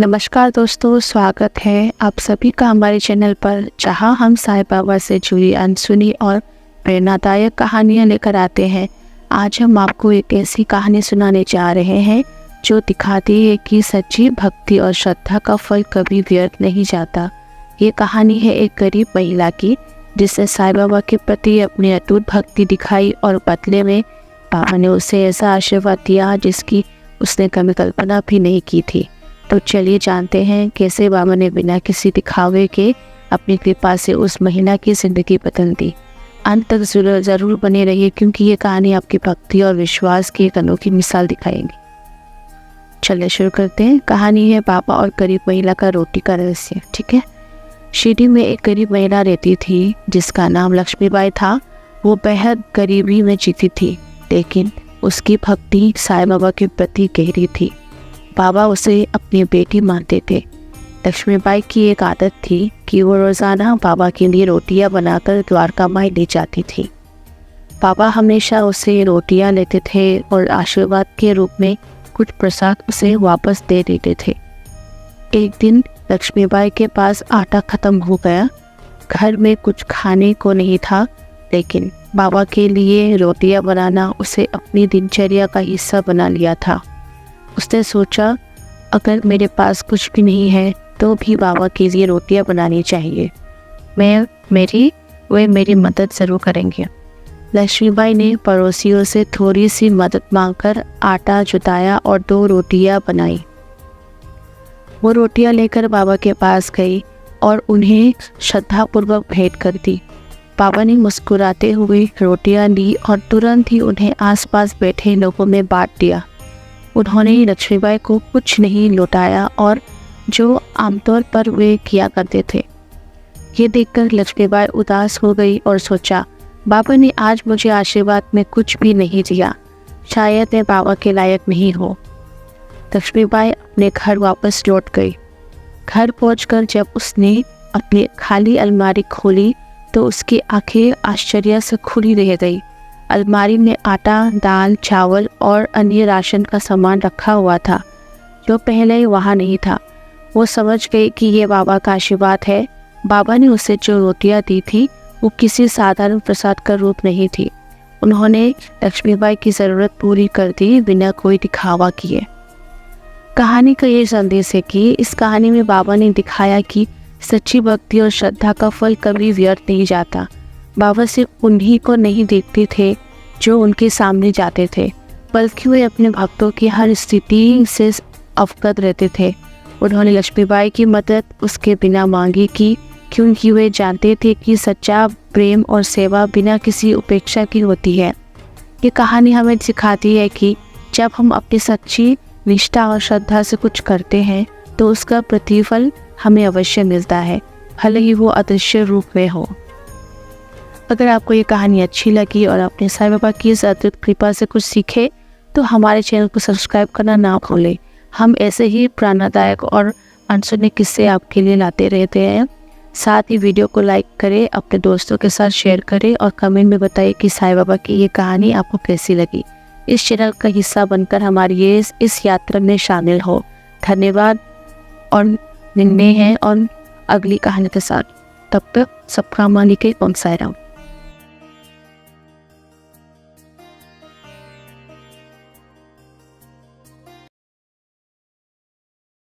नमस्कार दोस्तों, स्वागत है आप सभी का हमारे चैनल पर, जहां हम साईं बाबा से जुड़ी अनसुनी और प्रेरणादायक कहानियां लेकर आते हैं। आज हम आपको एक ऐसी कहानी सुनाने जा रहे हैं जो दिखाती है कि सच्ची भक्ति और श्रद्धा का फल कभी व्यर्थ नहीं जाता। ये कहानी है एक गरीब महिला की, जिसने साईं बाबा के प्रति अपनी अटूट भक्ति दिखाई और बदले में बाबा ने उसे ऐसा आशीर्वाद दिया जिसकी उसने कभी कल्पना भी नहीं की थी। तो चलिए जानते हैं कैसे बाबा ने बिना किसी दिखावे के अपनी कृपा से उस महिला की ज़िंदगी बदल दी। अंत तक ज़रूर बने रहिए, क्योंकि ये कहानी आपकी भक्ति और विश्वास की एक अनोखी मिसाल दिखाएगी। चलिए शुरू करते हैं। कहानी है बाबा और गरीब महिला का रोटी का रहस्य। ठीक है। शिरडी में एक गरीब महिला रहती थी जिसका नाम लक्ष्मीबाई था। वो बेहद गरीबी में जीती थी, लेकिन उसकी भक्ति साईं बाबा के प्रति गहरी थी। बाबा उसे अपनी बेटी मानते थे। लक्ष्मीबाई की एक आदत थी कि वो रोज़ाना बाबा के लिए रोटियां बनाकर द्वारका माई ले जाती थी। बाबा हमेशा उसे रोटियां लेते थे और आशीर्वाद के रूप में कुछ प्रसाद उसे वापस दे देते थे। एक दिन लक्ष्मीबाई के पास आटा ख़त्म हो गया। घर में कुछ खाने को नहीं था, लेकिन बाबा के लिए रोटियां बनाना उसे अपनी दिनचर्या का हिस्सा बना लिया था। उसने सोचा, अगर मेरे पास कुछ भी नहीं है तो भी बाबा के लिए रोटियां बनानी चाहिए। वे मेरी मदद ज़रूर करेंगे। लक्ष्मीबाई ने पड़ोसियों से थोड़ी सी मदद मांगकर आटा जुटाया और 2 रोटियां बनाई। वो रोटियां लेकर बाबा के पास गई और उन्हें श्रद्धापूर्वक भेंट कर दी। बाबा ने मुस्कुराते हुए रोटियां ली और तुरंत ही उन्हें आसपास बैठे लोगों में बांट दिया। उन्होंने लक्ष्मीबाई को कुछ नहीं लौटाया, और जो आमतौर पर वे किया करते थे। ये देखकर लक्ष्मीबाई उदास हो गई और सोचा, बाबा ने आज मुझे आशीर्वाद में कुछ भी नहीं दिया, शायद मैं बाबा के लायक नहीं हो। लक्ष्मीबाई अपने घर वापस लौट गई। घर पहुंचकर जब उसने अपनी खाली अलमारी खोली तो उसकी आंखें आश्चर्य से खुली रह गई। अलमारी में आटा, दाल, चावल और अन्य राशन का सामान रखा हुआ था, जो पहले वहाँ नहीं था। वो समझ गई कि ये बाबा का आशीर्वाद है। बाबा ने उसे जो रोटियां दी थी वो किसी साधारण प्रसाद का रूप नहीं थी। उन्होंने लक्ष्मीबाई की ज़रूरत पूरी कर दी, बिना कोई दिखावा किए। कहानी का ये संदेश है कि इस कहानी में बाबा ने दिखाया कि सच्ची भक्ति और श्रद्धा का फल कभी व्यर्थ नहीं जाता। बाबा सिर्फ उन्हीं को नहीं देखते थे जो उनके सामने जाते थे, बल्कि वे अपने भक्तों की हर स्थिति से अवगत रहते थे। उन्होंने लक्ष्मीबाई की मदद उसके बिना मांगी की, क्योंकि वे जानते थे कि सच्चा प्रेम और सेवा बिना किसी उपेक्षा की होती है। ये कहानी हमें सिखाती है कि जब हम अपनी सच्ची निष्ठा और श्रद्धा से कुछ करते हैं तो उसका प्रतिफल हमें अवश्य मिलता है, भले ही वो अदृश्य रूप में हो। अगर आपको ये कहानी अच्छी लगी और अपने साईं बाबा की इस अद्भुत कृपा से कुछ सीखे, तो हमारे चैनल को सब्सक्राइब करना ना भूलें। हम ऐसे ही प्रेरणादायक और अनसुने किस्से आपके लिए लाते रहते हैं। साथ ही वीडियो को लाइक करें, अपने दोस्तों के साथ शेयर करें और कमेंट में बताइए कि साईं बाबा की ये कहानी आपको कैसी लगी। इस चैनल का हिस्सा बनकर हमारी इस यात्रा में शामिल हो। धन्यवाद और मिलते हैं और अगली कहानी के साथ। तब तक सबका मालिक ओम साईं राम।